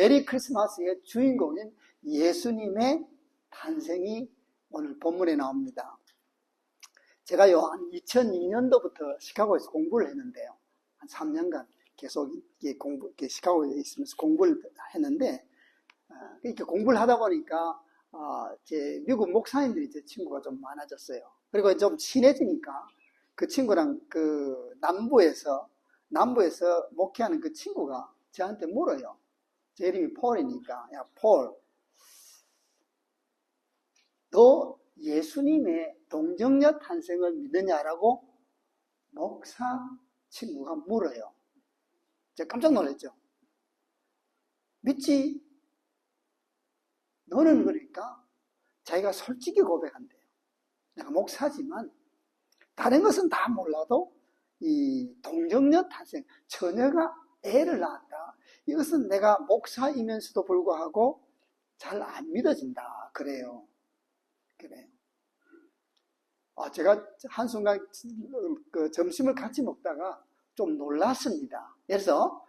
메리 크리스마스의 주인공인 예수님의 탄생이 오늘 본문에 나옵니다. 제가요, 한 2002년도부터 시카고에서 공부를 했는데요. 한 3년간 계속 시카고에 있으면서 공부를 했는데, 이렇게 공부를 하다 보니까, 제 미국 목사님들이 제 친구가 좀 많아졌어요. 그리고 좀 친해지니까 그 친구랑 그 남부에서 목회하는 그 친구가 저한테 물어요. 제 이름이 폴이니까, 야, 폴, 너 예수님의 동정녀 탄생을 믿느냐라고 목사 친구가 물어요. 제가 깜짝 놀랐죠. 믿지? 너는 그러니까 자기가 솔직히 고백한대요. 내가 목사지만 다른 것은 다 몰라도 이 동정녀 탄생, 처녀가 애를 낳았다. 이것은 내가 목사이면서도 불구하고 잘 안 믿어진다. 그래요. 제가 한순간 점심을 같이 먹다가 좀 놀랐습니다. 그래서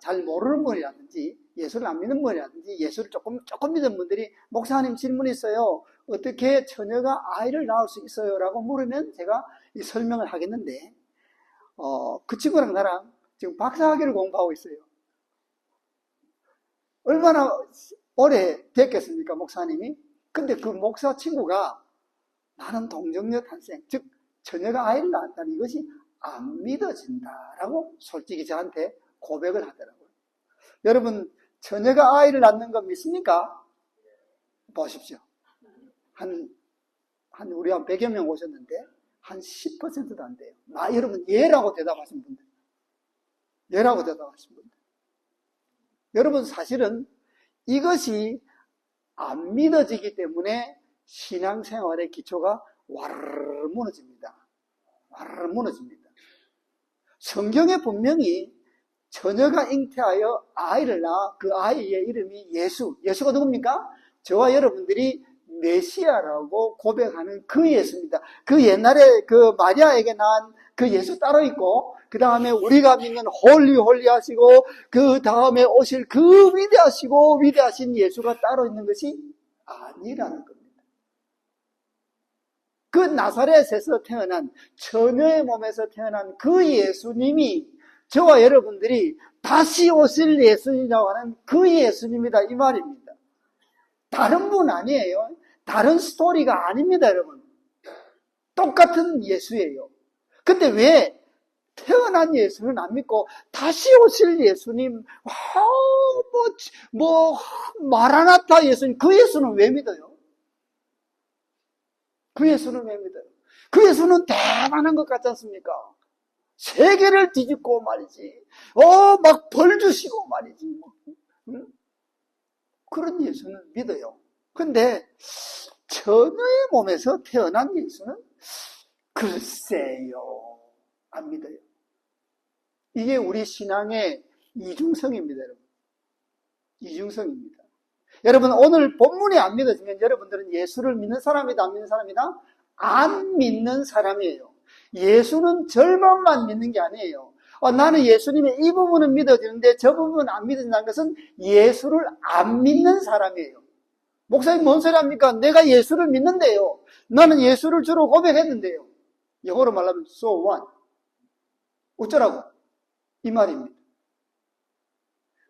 잘 모르는 분이라든지 예수를 안 믿는 분이라든지 예수를 조금 믿는 분들이 목사님 질문 있어요. 어떻게 처녀가 아이를 낳을 수 있어요? 라고 물으면 제가 이 설명을 하겠는데 그 친구랑 나랑 지금 박사학위를 공부하고 있어요. 얼마나 오래 됐겠습니까, 목사님이? 근데 그 목사 친구가 나는 동정녀 탄생, 즉 처녀가 아이를 낳았다는 이것이 안 믿어진다라고 솔직히 저한테 고백을 하더라고요. 여러분, 처녀가 아이를 낳는 거 믿습니까? 보십시오. 우리 한 100여 명 오셨는데 한 10%도 안 돼요. 여러분, 예라고 대답하신 분들. 여러분, 사실은 이것이 안 믿어지기 때문에 신앙생활의 기초가 와르르 무너집니다. 성경에 분명히 처녀가 잉태하여 아이를 낳아 그 아이의 이름이 예수가 누굽니까? 저와 여러분들이 메시아라고 고백하는 그 예수입니다. 그 옛날에 그 마리아에게 낳은 그 예수 따로 있고, 그 다음에 우리가 믿는 홀리 하시고, 그 다음에 오실 그 위대하신 예수가 따로 있는 것이 아니라는 겁니다. 그 나사렛에서 태어난, 처녀의 몸에서 태어난 그 예수님이 저와 여러분들이 다시 오실 예수님이라고 하는 그 예수님이다, 이 말입니다. 다른 분 아니에요. 다른 스토리가 아닙니다, 여러분. 똑같은 예수예요. 근데 왜 태어난 예수는 안 믿고 다시 오실 예수님, 마라나타 예수님, 그 예수는 왜 믿어요? 그 예수는 대단한 것 같지 않습니까? 세계를 뒤집고 말이지. 막 벌 주시고 말이지. 응? 그런 예수는 믿어요. 근데 처녀의 몸에서 태어난 예수는 글쎄요, 안 믿어요. 이게 우리 신앙의 이중성입니다, 여러분. 이중성입니다. 여러분, 오늘 본문이 안 믿어지면 여러분들은 예수를 믿는 사람이다, 안 믿는 사람이다? 안 믿는 사람이에요. 예수는 절반만 믿는 게 아니에요. 나는 예수님의 이 부분은 믿어지는데 저 부분은 안 믿어진다는 것은 예수를 안 믿는 사람이에요. 목사님, 뭔 소리 합니까? 내가 예수를 믿는데요. 나는 예수를 주로 고백했는데요. 영어로 말하면 so what? 어쩌라고? 이 말입니다.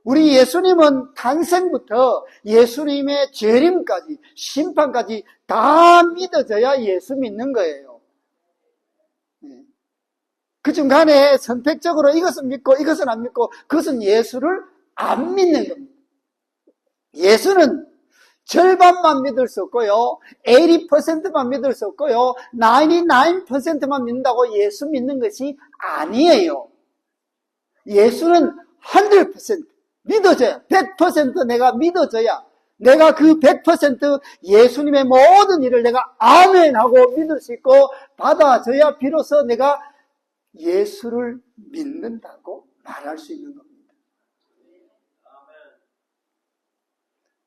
우리 예수님은 탄생부터 예수님의 재림까지, 심판까지 다 믿어져야 예수 믿는 거예요. 그 중간에 선택적으로 이것은 믿고 이것은 안 믿고, 그것은 예수를 안 믿는 겁니다. 예수는 절반만 믿을 수 없고요, 80%만 믿을 수 없고요, 99%만 믿는다고 예수 믿는 것이 아니에요. 예수는 100% 믿어져야, 100% 내가 믿어져야, 내가 그 100% 예수님의 모든 일을 내가 아멘하고 믿을 수 있고 받아줘야 비로소 내가 예수를 믿는다고 말할 수 있는 겁니다.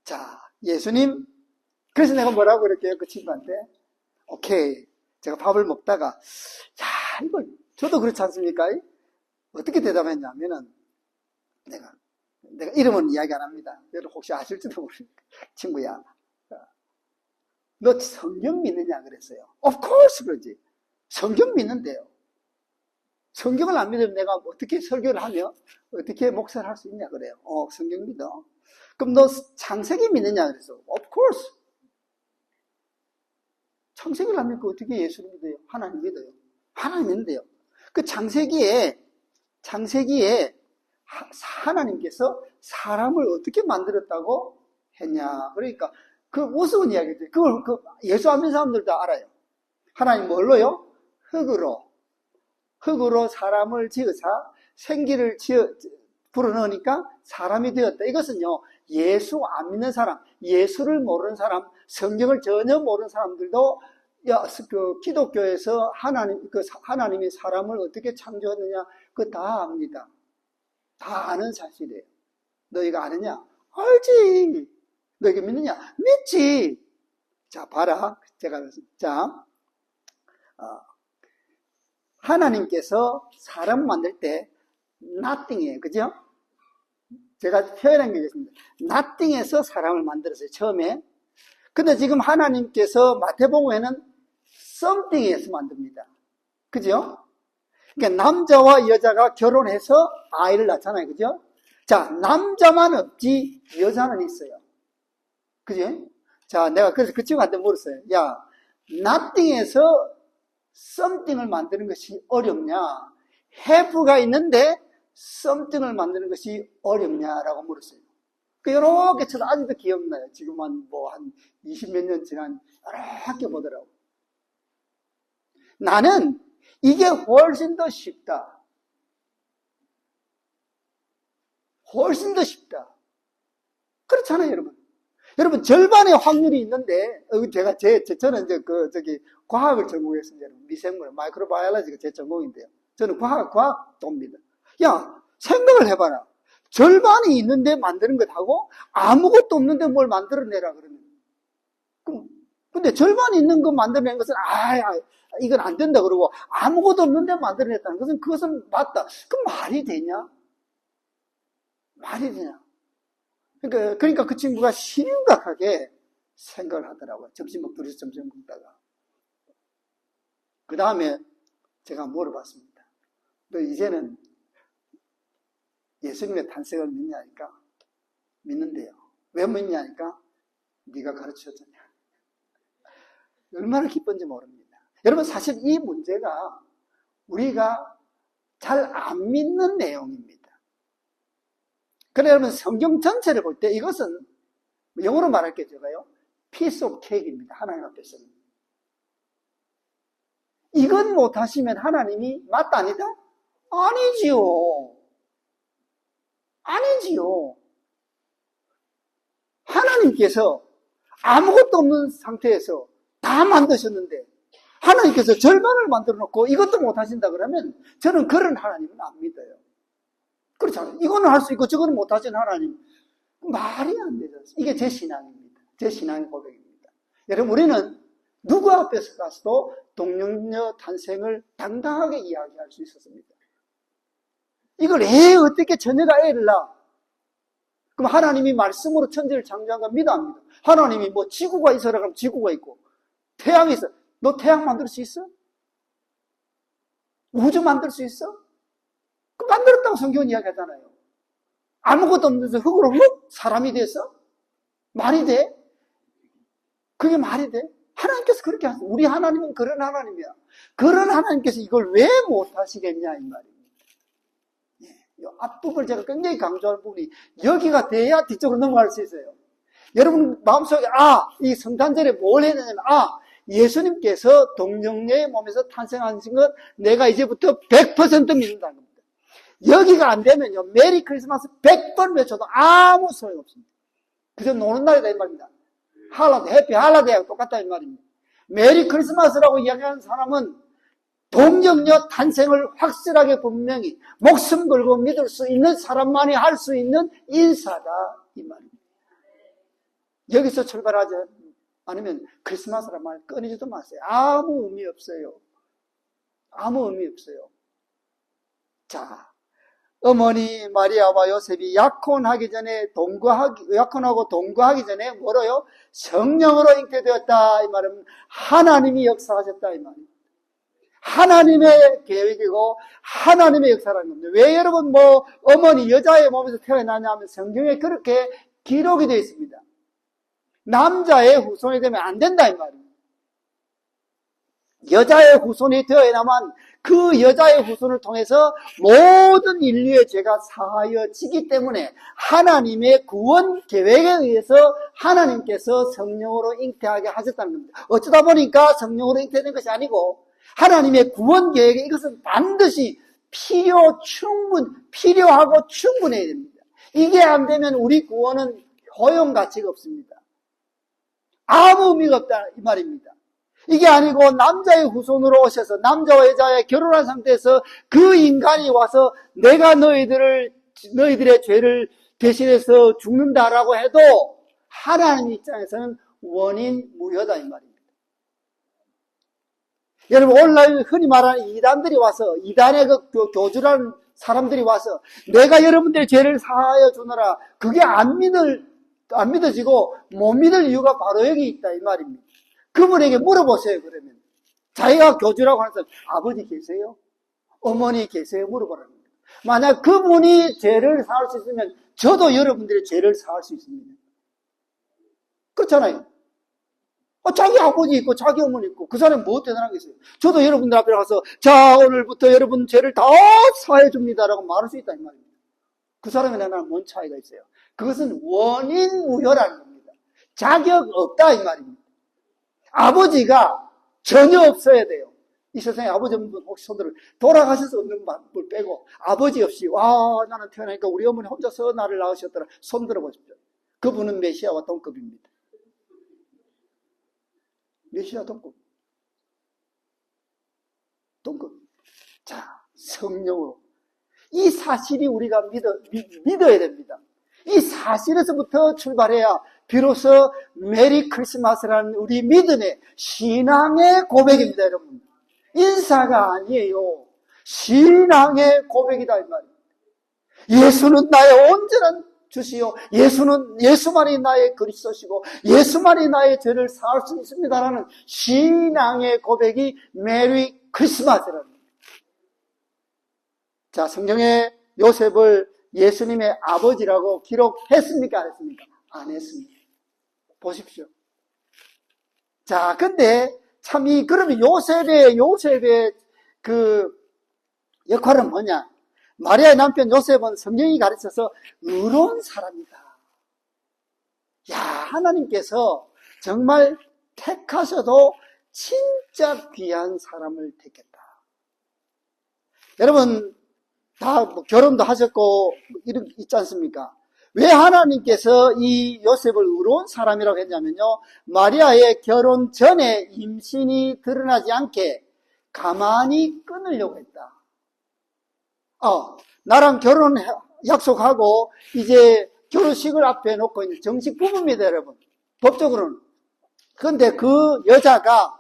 자, 예수님, 그래서 내가 뭐라고 그럴게요, 그 친구한테? 오케이. 제가 밥을 먹다가, 이거, 저도 그렇지 않습니까? 어떻게 대답했냐면은, 내가, 내가 이름은 이야기 안 합니다. 여러분 혹시 아실지도 모르니까. 친구야, 너 성경 믿느냐 그랬어요. Of course 그러지. 성경 믿는데요. 성경을 안 믿으면 내가 어떻게 설교를 하며 어떻게 목사를 할 수 있냐 그래요. 성경 믿어. 그럼 너 창세기 믿느냐 그래서 Of course. 창세기를 안 믿고 어떻게 예수를 믿어요? 하나님 믿어요. 하나님 믿는데요. 그 창세기에 하나님께서 사람을 어떻게 만들었다고 했냐. 그러니까 그 우스운 이야기죠. 그걸 예수 안 믿는 사람들도 알아요. 하나님 뭘로요? 흙으로 사람을 지으사 생기를 불어넣으니까 사람이 되었다. 이것은요, 예수 안 믿는 사람, 예수를 모르는 사람, 성경을 전혀 모르는 사람들도 기독교에서 하나님이 사람을 어떻게 창조했느냐, 그거 다 압니다. 다 아는 사실이에요. 너희가 아느냐? 알지. 너희가 믿느냐? 믿지. 자, 봐라. 하나님께서 사람 만들 때 nothing이에요. 그죠? 제가 표현한 게 있습니다. nothing에서 사람을 만들었어요. 처음에. 근데 지금 하나님께서 마태복음에는 something에서 만듭니다. 그죠? 그러니까 남자와 여자가 결혼해서 아이를 낳잖아요. 그죠? 자, 남자만 없지 여자는 있어요. 그지? 자, 내가 그래서 그 친구한테 물었어요. 야, nothing에서 something을 만드는 것이 어렵냐? have가 있는데 something을 만드는 것이 어렵냐라고 물었어요. 이렇게 저도 아직도 기억나요. 지금 한 20몇 년 지난 여러 학교 보더라고. 나는 이게 훨씬 더 쉽다. 훨씬 더 쉽다. 그렇잖아요, 여러분. 여러분, 절반의 확률이 있는데, 저는 이제 과학을 전공했습니다. 미생물, 마이크로바이올로지가 제 전공인데요. 저는 과학도입니다. 야, 생각을 해봐라. 절반이 있는데 만드는 것하고 아무것도 없는데 뭘 만들어내라 그러면. 근데 절반이 있는 거 만들어낸 것은, 이건 안 된다 그러고 아무것도 없는데 만들어냈다는 것은 그것은 맞다. 그럼 말이 되냐? 말이 되냐? 그러니까 그 친구가 심각하게 생각을 하더라고요. 둘이서 점심 먹다가. 그 다음에 제가 물어봤습니다. 너 이제는 예수님의 탄생을 믿냐니까? 믿는데요. 왜 믿냐니까? 네가 가르쳐줬냐. 얼마나 기쁜지 모릅니다. 여러분, 사실 이 문제가 우리가 잘 안 믿는 내용입니다. 그래, 여러분, 성경 전체를 볼 때 이것은 영어로 말할게요, 제가요. piece of cake입니다. 하나님 앞에서는. 이건 못하시면 하나님이 맞다, 아니다? 아니지요. 아니지요. 하나님께서 아무것도 없는 상태에서 다 만드셨는데 하나님께서 절반을 만들어 놓고 이것도 못하신다 그러면 저는 그런 하나님은 안 믿어요. 그렇잖아요. 이거는 할 수 있고 저거는 못하시는 하나님. 말이 안 되죠. 이게 제 신앙입니다. 제 신앙의 고백입니다. 여러분, 우리는 누구 앞에서 가서도 동정녀 탄생을 당당하게 이야기할 수 있었습니다. 이걸 어떻게 처녀가 애를 낳아? 그럼 하나님이 말씀으로 천지를 창조한 건 믿어 안 믿어? 하나님이 지구가 있어라 그러면 지구가 있고 태양이 있어. 너 태양 만들 수 있어? 우주 만들 수 있어? 그 만들었다고 성경은 이야기하잖아요. 아무것도 없는 데서 흙으로 사람이 돼서? 말이 돼? 그게 말이 돼? 하나님께서 그렇게 하세요. 우리 하나님은 그런 하나님이야. 그런 하나님께서 이걸 왜 못하시겠냐 이 말입니다. 이 앞부분을 제가 굉장히 강조하는 부분이 여기가 돼야 뒤쪽으로 넘어갈 수 있어요. 여러분 마음속에 이 성탄절에 뭘 해야 되냐면 예수님께서 동정녀의 몸에서 탄생하신 것 내가 이제부터 100% 믿는다는 겁니다. 여기가 안 되면요, 메리 크리스마스 100번 외쳐도 아무 소용 없습니다. 그저 노는 날이다 이 말입니다. 해피 할라데이하고 똑같다 이 말입니다. 메리 크리스마스라고 이야기하는 사람은 동정녀 탄생을 확실하게 분명히 목숨 걸고 믿을 수 있는 사람만이 할 수 있는 인사다 이 말입니다. 여기서 출발하지 않으면 크리스마스란 말 꺼내지도 마세요. 아무 의미 없어요. 아무 의미 없어요. 자, 어머니 마리아와 요셉이 약혼하고 동거하기 전에 뭐로요? 성령으로 잉태되었다. 이 말은 하나님이 역사하셨다. 이 말입니다. 하나님의 계획이고 하나님의 역사라는 겁니다. 왜 여러분 어머니 여자의 몸에서 태어나냐 하면 성경에 그렇게 기록이 되어 있습니다. 남자의 후손이 되면 안 된다 이 말입니다. 여자의 후손이 되어야만 그 여자의 후손을 통해서 모든 인류의 죄가 사하여지기 때문에 하나님의 구원 계획에 의해서 하나님께서 성령으로 잉태하게 하셨다는 겁니다. 어쩌다 보니까 성령으로 잉태된 것이 아니고 하나님의 구원 계획에 이것은 반드시 필요하고 충분해야 됩니다. 이게 안 되면 우리 구원은 허용 가치가 없습니다. 아무 의미가 없다 이 말입니다. 이게 아니고 남자의 후손으로 오셔서 남자와 여자의 결혼한 상태에서 그 인간이 와서 내가 너희들의 죄를 대신해서 죽는다라고 해도 하나님 입장에서는 원인 무효다 이 말입니다. 여러분 오늘날 흔히 말하는 이단들이 와서 이단의 그 교주라는 사람들이 와서 내가 여러분들의 죄를 사하여 주노라 그게 안 믿어지고 못 믿을 이유가 바로 여기 있다 이 말입니다. 그분에게 물어보세요. 그러면 자기가 교주라고 하는 사람 아버지 계세요? 어머니 계세요? 물어보라는 거예요. 만약 그분이 죄를 사할 수 있으면 저도 여러분들의 죄를 사할 수 있습니다. 그렇잖아요. 자기 아버지 있고 자기 어머니 있고 그 사람이 뭐 대단한 게 있어요. 저도 여러분들 앞에 가서 자 오늘부터 여러분 죄를 다 사해 줍니다라고 말할 수 있다 이 말입니다. 그 사람이 나랑 뭔 차이가 있어요? 그것은 원인 무효라는 겁니다. 자격 없다 이 말입니다. 아버지가 전혀 없어야 돼요. 이 세상에 아버지 없는 분 혹시 손들어 돌아가셔서 없는 분을 빼고 아버지 없이 와 나는 태어나니까 우리 어머니 혼자서 나를 낳으셨더라 손들어 보십시오. 그분은 메시아와 동급입니다. 메시아 동급. 자, 성령으로 이 사실이 우리가 믿어야 됩니다. 이 사실에서부터 출발해야 비로소 메리 크리스마스라는 우리 믿음의 신앙의 고백입니다, 여러분. 인사가 아니에요. 신앙의 고백이다, 이 말입니다. 예수는 나의 온전한 주시요. 예수만이 나의 그리스도시고, 예수만이 나의 죄를 사할 수 있습니다라는 신앙의 고백이 메리 크리스마스라는 겁니다. 자, 성경에 요셉을 예수님의 아버지라고 기록했습니까? 안 했습니까? 안 했습니다. 보십시오. 자, 근데 참 그러면 요셉의 그 역할은 뭐냐? 마리아의 남편 요셉은 성경이 가르쳐서 의로운 사람이다. 야, 하나님께서 정말 택하셔도 진짜 귀한 사람을 택했다. 여러분, 다 결혼도 하셨고, 있지 않습니까? 왜 하나님께서 이 요셉을 의로운 사람이라고 했냐면요. 마리아의 결혼 전에 임신이 드러나지 않게 가만히 끊으려고 했다. 나랑 결혼 약속하고 이제 결혼식을 앞에 놓고 이제 정식 부부입니다, 여러분. 법적으로는. 그런데 그 여자가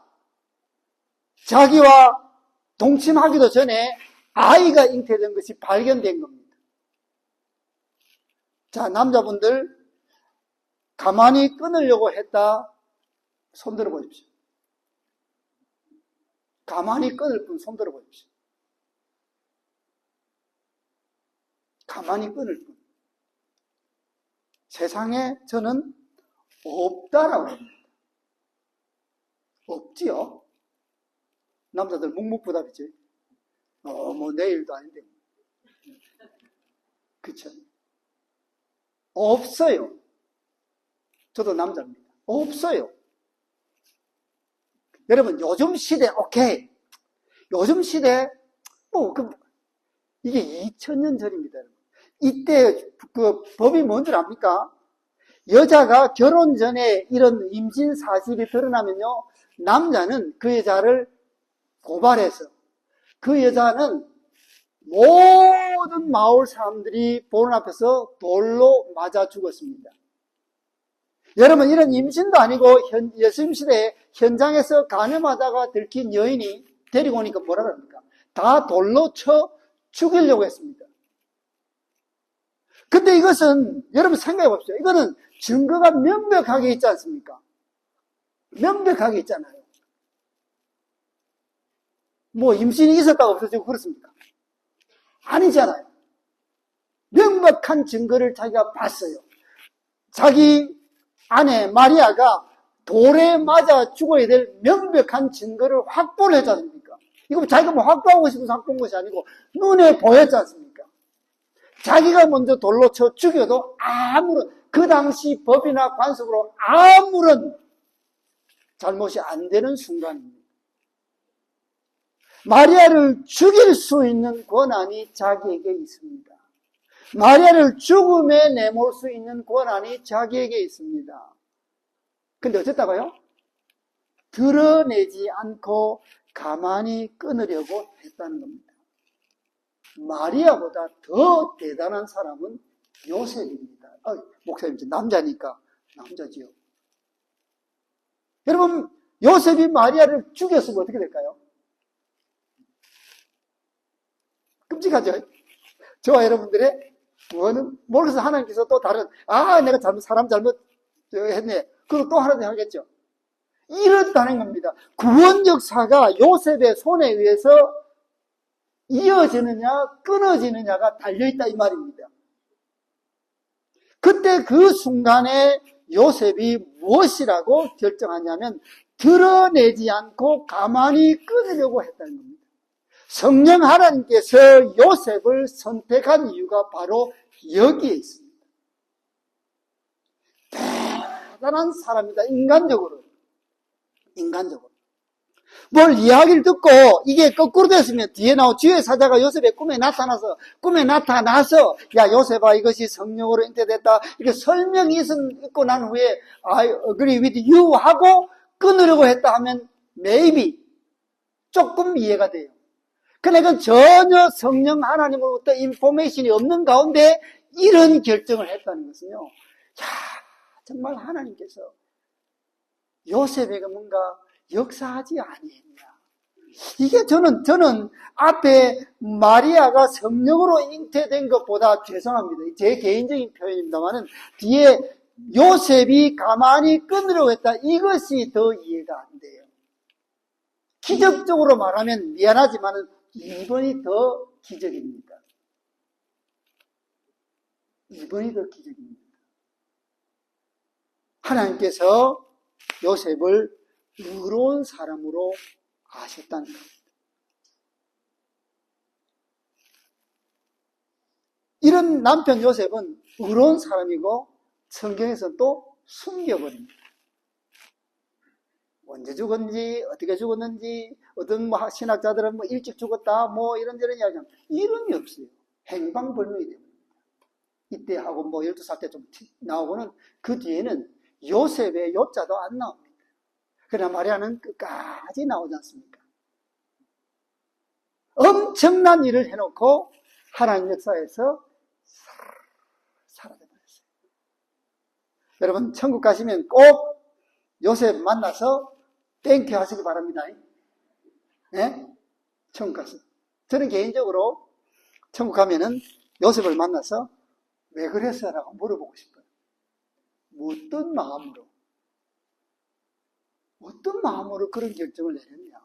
자기와 동침하기도 전에 아이가 잉태된 것이 발견된 겁니다. 자, 남자분들 가만히 끊으려고 했다. 손들어 보십시오. 가만히 끊을 분 손들어 보십시오. 가만히 끊을 분. 세상에 저는 없다라고 합니다. 없지요? 남자들 묵묵부답이지. 뭐 내일도 아닌데. 그쵸? 없어요. 저도 남자입니다. 없어요. 여러분, 요즘 시대, 오케이. 요즘 시대, 이게 2000년 전입니다. 이때 그 법이 뭔 줄 압니까? 여자가 결혼 전에 이런 임신 사실이 드러나면요, 남자는 그 여자를 고발해서 그 여자는 모든 마을 사람들이 보는 앞에서 돌로 맞아 죽었습니다. 여러분, 이런 임신도 아니고 예수님 시대에 현장에서 간음하다가 들킨 여인이 데리고 오니까 뭐라 그럽니까? 다 돌로 쳐 죽이려고 했습니다. 근데 이것은 여러분 생각해 봅시다. 이거는 증거가 명백하게 있지 않습니까? 명백하게 있잖아요. 뭐 임신이 있었다고 없어지고 그렇습니까? 아니잖아요. 명백한 증거를 자기가 봤어요. 자기 아내 마리아가 돌에 맞아 죽어야 될 명백한 증거를 확보를 했지 않습니까? 이거 자기가 뭐 확보하고 싶어서 확보한 것이 아니고 눈에 보였지 않습니까? 자기가 먼저 돌로 쳐 죽여도 아무런, 그 당시 법이나 관습으로 아무런 잘못이 안 되는 순간입니다. 마리아를 죽일 수 있는 권한이 자기에게 있습니다. 마리아를 죽음에 내몰 수 있는 권한이 자기에게 있습니다. 근데 어쨌다고요? 드러내지 않고 가만히 끊으려고 했다는 겁니다. 마리아보다 더 대단한 사람은 요셉입니다. 목사님, 남자니까 남자지요. 여러분, 요셉이 마리아를 죽였으면 어떻게 될까요? 끔찍하죠? 저와 여러분들의 구원은 모르겠어. 하나님께서 또 다른, 내가 사람 잘못 했네. 그리고 또 하나 하겠죠. 이렇다는 겁니다. 구원 역사가 요셉의 손에 의해서 이어지느냐 끊어지느냐가 달려있다 이 말입니다. 그때 그 순간에 요셉이 무엇이라고 결정하냐면 드러내지 않고 가만히 끊으려고 했다는 겁니다. 성령 하나님께서 요셉을 선택한 이유가 바로 여기에 있습니다. 대단한 사람이다. 인간적으로. 뭘 이야기를 듣고 이게 거꾸로 됐으면 뒤에 주의 사자가 요셉의 꿈에 나타나서 야 요셉아 이것이 성령으로 잉태됐다 이렇게 설명이 있고 난 후에 I agree with you 하고 끊으려고 했다 하면 maybe 조금 이해가 돼요. 그러니까 전혀 성령 하나님으로부터 인포메이션이 없는 가운데 이런 결정을 했다는 것은요. 정말 하나님께서 요셉에게 뭔가 역사하지 아니했냐. 이게 저는 앞에 마리아가 성령으로 잉태된 것보다 죄송합니다. 제 개인적인 표현입니다만은 뒤에 요셉이 가만히 끊으려고 했다. 이것이 더 이해가 안 돼요. 기적적으로 말하면 미안하지만은 2번이 더 기적입니다. 2번이 더 기적입니다. 하나님께서 요셉을 의로운 사람으로 아셨다는 겁니다. 이런 남편 요셉은 의로운 사람이고 성경에서 또 숨겨버립니다. 언제 죽었는지, 어떻게 죽었는지, 어떤 신학자들은 일찍 죽었다, 이런저런 이야기하면 이런 게 없어요. 행방불명이 됩니다. 이때 하고 12살 때 좀 나오고는 그 뒤에는 요셉의 요자도 안 나옵니다. 그러나 마리아는 끝까지 나오지 않습니까? 엄청난 일을 해놓고 하나님 역사에서 사라져버렸어요. 여러분 천국 가시면 꼭 요셉 만나서 땡큐 하시기 바랍니다. 네? 천국 가서 저는 개인적으로 천국 가면은 요셉을 만나서 왜 그랬어? 라고 물어보고 싶어요. 어떤 마음으로 그런 결정을 내렸냐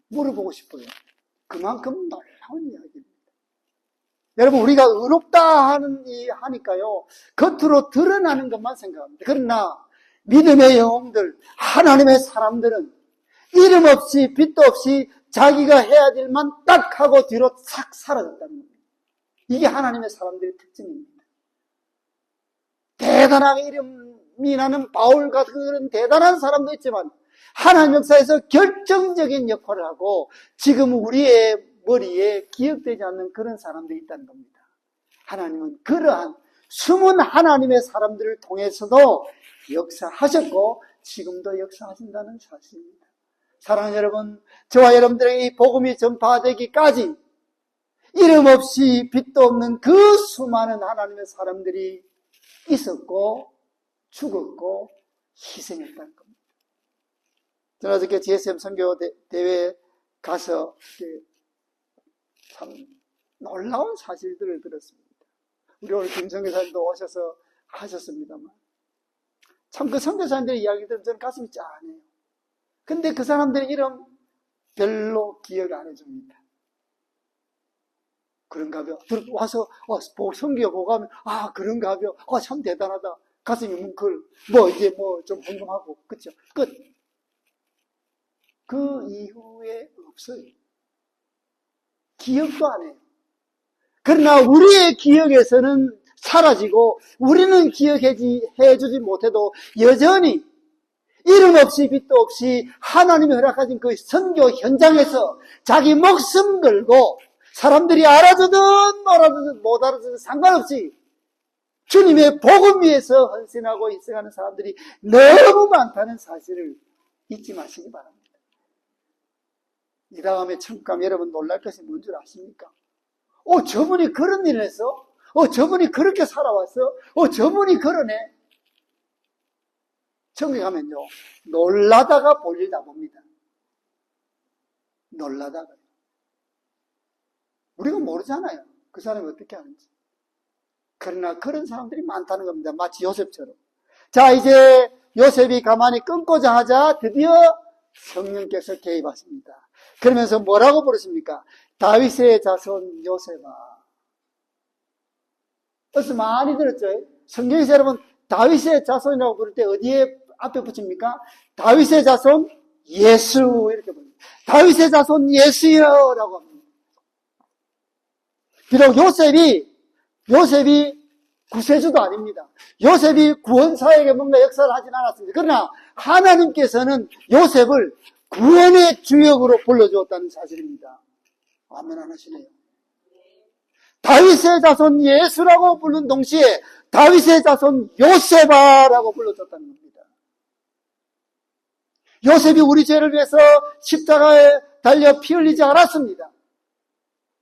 물어보고 싶어요. 그만큼 놀라운 이야기입니다. 여러분 우리가 의롭다 하니까요 겉으로 드러나는 것만 생각합니다. 그러나 믿음의 영웅들, 하나님의 사람들은 이름 없이 빛도 없이 자기가 해야 될 일만 딱 하고 뒤로 싹 사라졌다는 겁니다. 이게 하나님의 사람들의 특징입니다. 대단하게 이름이 나는 바울 같은 그런 대단한 사람도 있지만 하나님 역사에서 결정적인 역할을 하고 지금 우리의 머리에 기억되지 않는 그런 사람들이 있다는 겁니다. 하나님은 그러한 숨은 하나님의 사람들을 통해서도 역사하셨고 지금도 역사하신다는 사실입니다. 사랑하는 여러분, 저와 여러분들에게 이 복음이 전파되기까지 이름 없이 빛도 없는 그 수많은 하나님의 사람들이 있었고 죽었고 희생했다는 겁니다. 저는 어저께 GSM 선교 대회에 가서 참 놀라운 사실들을 들었습니다. 우리 오늘 김성교사님도 오셔서 하셨습니다만, 참 그 선교사님들의 이야기 들으면 저는 가슴이 짠해요. 근데 그 사람들의 이름 별로 기억 안 해줍니다. 그런가벼. 와서 성경 보고 하면 그런가벼. 참 대단하다. 가슴이 뭉클. 이제 좀 궁금하고. 그쵸? 끝. 그 이후에 없어요. 기억도 안 해요. 그러나 우리의 기억에서는 사라지고 우리는 기억해주지 못해도 여전히 이름 없이 빛도 없이 하나님이 허락하신 그 선교 현장에서 자기 목숨 걸고 사람들이 알아주든 못 알아주든 상관없이 주님의 복음 위해서 헌신하고 희생하는 사람들이 너무 많다는 사실을 잊지 마시기 바랍니다. 이 다음에 천국 가면 여러분 놀랄 것이 뭔 줄 아십니까? 저분이 그런 일을 했어? 저분이 그렇게 살아왔어? 저분이 그러네? 천국에 가면요, 놀라다가 볼일 다 봅니다. 놀라다가. 우리가 모르잖아요. 그 사람이 어떻게 하는지. 그러나 그런 사람들이 많다는 겁니다. 마치 요셉처럼. 자, 이제 요셉이 가만히 끊고자 하자 드디어 성령께서 개입하십니다. 그러면서 뭐라고 부르십니까? 다윗의 자손 요셉아. 벌써 많이 들었죠? 성경에서 여러분 다윗의 자손이라고 부를 때 어디에 앞에 붙입니까? 다윗의 자손 예수 이렇게 부릅니다. 다윗의 자손 예수여라고 합니다. 비록 요셉이 구세주도 아닙니다. 요셉이 구원사에게 뭔가 역사를 하진 않았습니다. 그러나 하나님께서는 요셉을 구원의 주역으로 불러주었다는 사실입니다. 아멘 안 하시네요. 다윗의 자손 예수라고 부른 동시에 다윗의 자손 요셉아라고 불러줬다는 겁니다. 요셉이 우리 죄를 위해서 십자가에 달려 피 흘리지 않았습니다.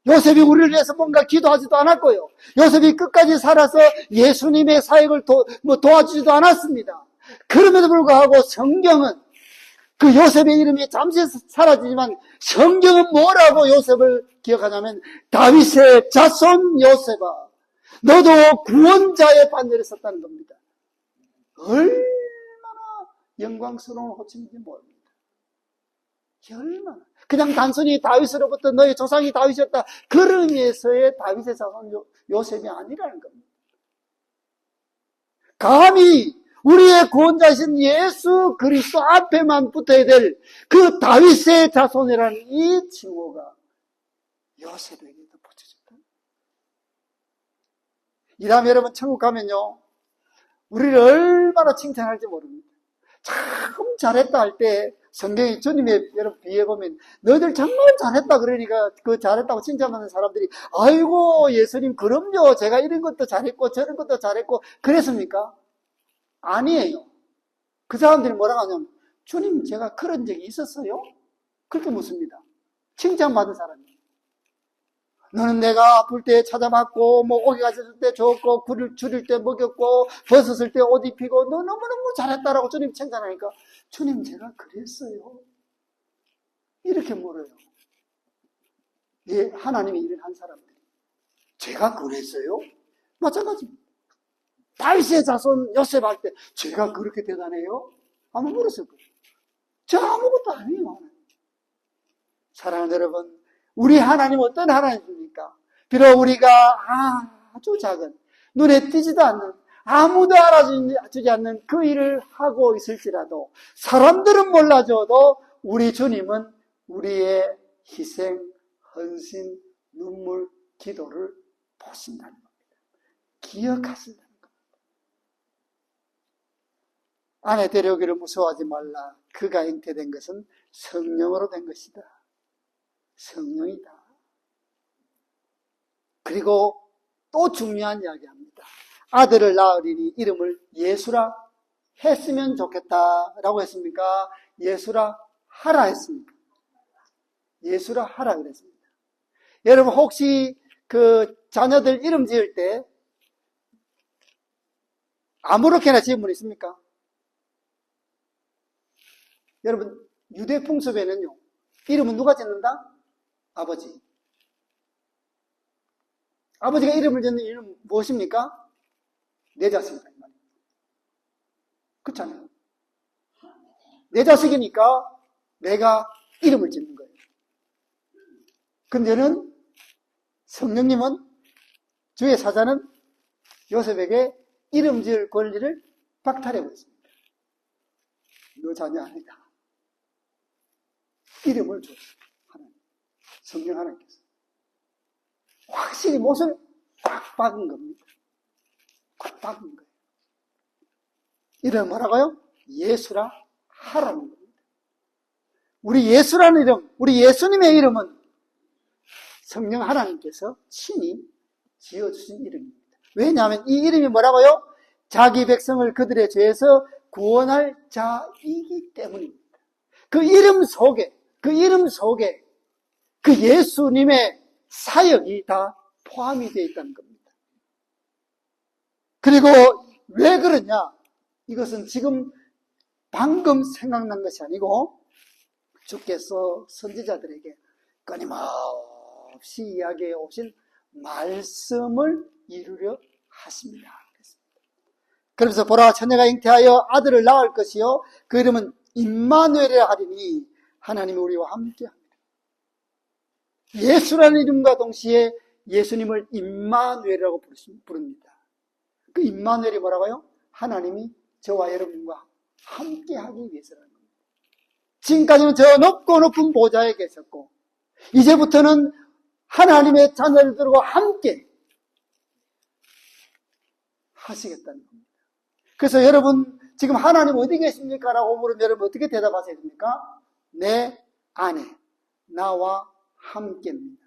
요셉이 우리를 위해서 뭔가 기도하지도 않았고요. 요셉이 끝까지 살아서 예수님의 사역을 도와주지도 않았습니다. 그럼에도 불구하고 성경은 그 요셉의 이름이 잠시 사라지지만 성경은 뭐라고 요셉을 기억하냐면 다윗의 자손 요셉아 너도 구원자의 반열에 섰다는 겁니다. 얼마나 영광스러운 호칭인지 모릅니다. 얼마나 그냥 단순히 다윗으로부터 너의 조상이 다윗이었다 그런 의미에서의 다윗의 자손 요셉이 아니라는 겁니다. 감히 우리의 구원자이신 예수 그리스도 앞에만 붙어야 될 그 다윗의 자손이라는 이 칭호가 요셉에게도 붙여졌다. 이 다음에 여러분 천국 가면요 우리를 얼마나 칭찬할지 모릅니다. 참 잘했다 할 때 성경이 주님의 여러분 비유해 보면 너희들 정말 잘했다 그러니까 그 잘했다고 칭찬하는 사람들이 아이고 예수님 그럼요 제가 이런 것도 잘했고 저런 것도 잘했고 그랬습니까? 아니에요. 그 사람들이 뭐라고 하냐면 주님 제가 그런 적이 있었어요? 그렇게 묻습니다. 칭찬받은 사람이 너는 내가 아플 때 찾아봤고 오기 가셨을 때 줬고 굴을 줄일 때 먹였고 벗었을 때 옷 입히고 너 너무너무 잘했다라고 주님 칭찬하니까 주님 제가 그랬어요? 이렇게 물어요. 예, 하나님이 일을 한 사람들이 제가 그랬어요? 마찬가지입니다. 다윗의 자손 요셉 할 때 제가 그렇게 대단해요? 아마 물었을 거예요. 저 아무것도 아니에요. 사랑하는 여러분 우리 하나님 어떤 하나님입니까? 비록 우리가 아주 작은 눈에 띄지도 않는 아무도 알아주지 않는 그 일을 하고 있을지라도 사람들은 몰라줘도 우리 주님은 우리의 희생, 헌신, 눈물, 기도를 보신다는 겁니다. 기억하신다는 겁니다. 아내 데려오기를 무서워하지 말라. 그가 잉태된 것은 성령으로 된 것이다. 성령이다. 그리고 또 중요한 이야기 합니다. 아들을 낳으리니 이름을 예수라 했으면 좋겠다라고 했습니까? 예수라 하라 했습니까? 예수라 하라 그랬습니다. 여러분 혹시 그 자녀들 이름 지을 때 아무렇게나 지은 분 있습니까? 여러분 유대 풍습에는요 이름은 누가 짓는다? 아버지. 아버지가 이름을 짓는 이유는 무엇입니까? 내 자식이다. 그렇잖아요. 내 자식이니까 내가 이름을 짓는 거예요. 근데는 성령님은, 주의 사자는 요셉에게 이름 지을 권리를 박탈하고 있습니다. 너 자녀 아니다. 이름을 줬어요. 하나님. 성령 하나님께서. 확실히 못을 꽉 박은 겁니다. 꽉 박은 거예요. 이름 뭐라고요? 예수라 하라는 겁니다. 우리 예수라는 이름, 우리 예수님의 이름은 성령 하나님께서 친히 지어주신 이름입니다. 왜냐하면 이 이름이 뭐라고요? 자기 백성을 그들의 죄에서 구원할 자이기 때문입니다. 그 이름 속에 그 예수님의 사역이 다 포함이 되어 있다는 겁니다. 그리고 왜 그러냐? 이것은 지금 방금 생각난 것이 아니고 주께서 선지자들에게 끊임없이 이야기해 오신 말씀을 이루려 하십니다. 그러면서 보라, 처녀가 잉태하여 아들을 낳을 것이요 그 이름은 임마누엘이라 하리니 하나님이 우리와 함께합니다. 예수라는 이름과 동시에 예수님을 임마누엘이라고 부릅니다. 그 임마누엘이 뭐라고요? 하나님이 저와 여러분과 함께하기 위해서라는 겁니다. 지금까지는 저 높고 높은 보좌에 계셨고 이제부터는 하나님의 자녀들과 함께 하시겠다는 겁니다. 그래서 여러분 지금 하나님 어디 계십니까? 라고 물으면 여러분 어떻게 대답하셔야 됩니까? 내 안에 나와 함께입니다.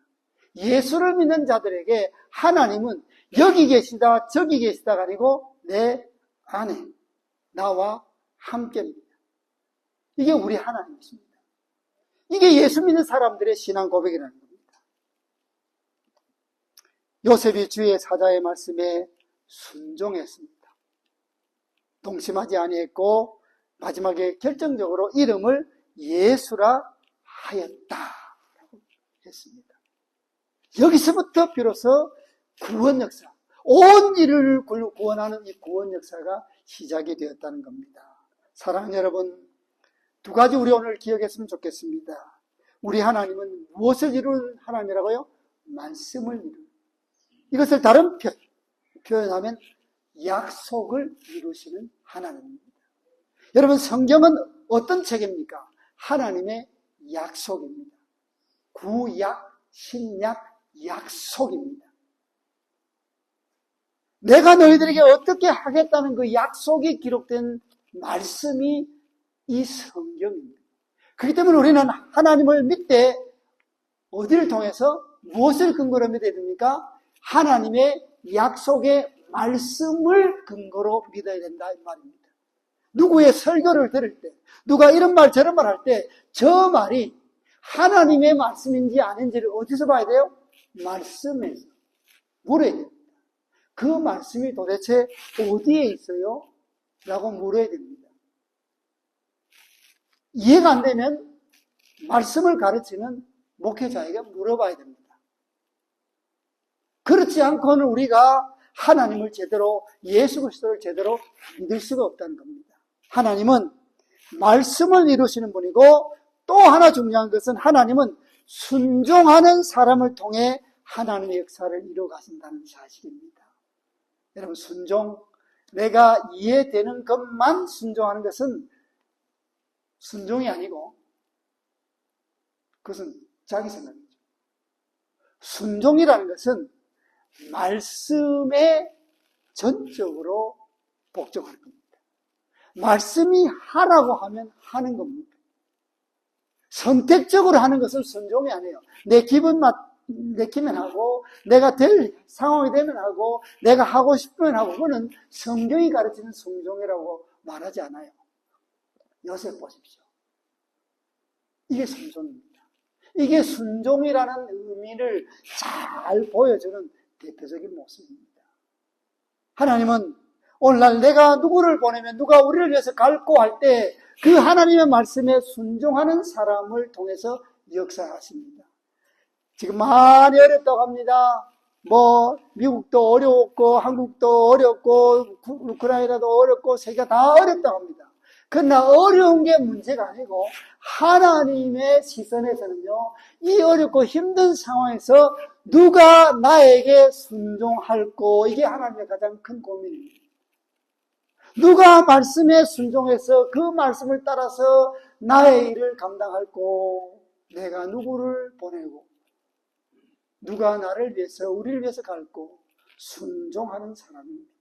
예수를 믿는 자들에게 하나님은 여기 계시다 저기 계시다가 아니고 내 안에 나와 함께입니다. 이게 우리 하나님이십니다. 이게 예수 믿는 사람들의 신앙 고백이라는 겁니다. 요셉이 주의 사자의 말씀에 순종했습니다. 동심하지 아니했고 마지막에 결정적으로 이름을 예수라 하였다라고 했습니다. 여기서부터 비로소 구원 역사, 온 인류를 구원하는 이 구원 역사가 시작이 되었다는 겁니다. 사랑하는 여러분, 두 가지 우리 오늘 기억했으면 좋겠습니다. 우리 하나님은 무엇을 이루는 하나님이라고요? 말씀을 이루는. 이것을 다른 표현하면 약속을 이루시는 하나님입니다. 여러분, 성경은 어떤 책입니까? 하나님의 약속입니다. 구약, 신약, 약속입니다. 내가 너희들에게 어떻게 하겠다는 그 약속이 기록된 말씀이 이 성경입니다. 그렇기 때문에 우리는 하나님을 믿되 어디를 통해서 무엇을 근거로 믿어야 됩니까? 하나님의 약속의 말씀을 근거로 믿어야 된다 이 말입니다. 누구의 설교를 들을 때, 누가 이런 말 저런 말 할 때 저 말이 하나님의 말씀인지 아닌지를 어디서 봐야 돼요? 말씀에서 물어야 됩니다. 그 말씀이 도대체 어디에 있어요? 라고 물어야 됩니다. 이해가 안 되면 말씀을 가르치는 목회자에게 물어봐야 됩니다. 그렇지 않고는 우리가 하나님을 제대로, 예수 그리스도를 제대로 믿을 수가 없다는 겁니다. 하나님은 말씀을 이루시는 분이고 또 하나 중요한 것은 하나님은 순종하는 사람을 통해 하나님의 역사를 이루어 가신다는 사실입니다. 여러분, 순종, 내가 이해되는 것만 순종하는 것은 순종이 아니고 그것은 자기 생각이죠. 순종이라는 것은 말씀에 전적으로 복종하는 겁니다. 말씀이 하라고 하면 하는 겁니다. 선택적으로 하는 것은 순종이 아니에요. 내 기분 내키면 하고, 내가 될 상황이 되면 하고, 내가 하고 싶으면 하고, 그거는 성경이 가르치는 순종이라고 말하지 않아요. 요셉 보십시오. 이게 순종입니다. 이게 순종이라는 의미를 잘 보여주는 대표적인 모습입니다. 하나님은 오늘날 내가 누구를 보내면 누가 우리를 위해서 갈고 할 때 그 하나님의 말씀에 순종하는 사람을 통해서 역사하십니다. 지금 많이 어렵다고 합니다. 미국도 어려웠고, 한국도 어렵고, 우크라이나도 어렵고, 세계가 다 어렵다고 합니다. 그러나 어려운 게 문제가 아니고, 하나님의 시선에서는요, 이 어렵고 힘든 상황에서 누가 나에게 순종할꼬, 이게 하나님의 가장 큰 고민입니다. 누가 말씀에 순종해서 그 말씀을 따라서 나의 일을 감당할꼬, 내가 누구를 보내고, 누가 나를 위해서, 우리를 위해서 갈꼬, 순종하는 사람입니다.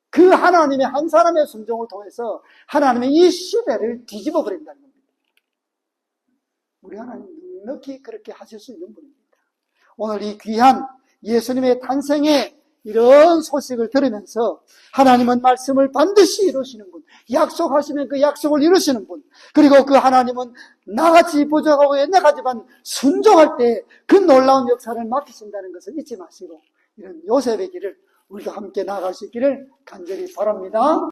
그 하나님의 한 사람의 순종을 통해서 하나님의 이 시대를 뒤집어 버린다는 겁니다. 우리 하나님 넉넉히 그렇게 하실 수 있는 분입니다. 오늘 이 귀한 예수님의 탄생의 이런 소식을 들으면서 하나님은 말씀을 반드시 이루시는 분, 약속하시면 그 약속을 이루시는 분, 그리고 그 하나님은 나같이 부족하고 연약하지만 순종할 때 그 놀라운 역사를 맡기신다는 것을 잊지 마시고 이런 요셉의 길을 우리도 함께 나아갈 수 있기를 간절히 바랍니다.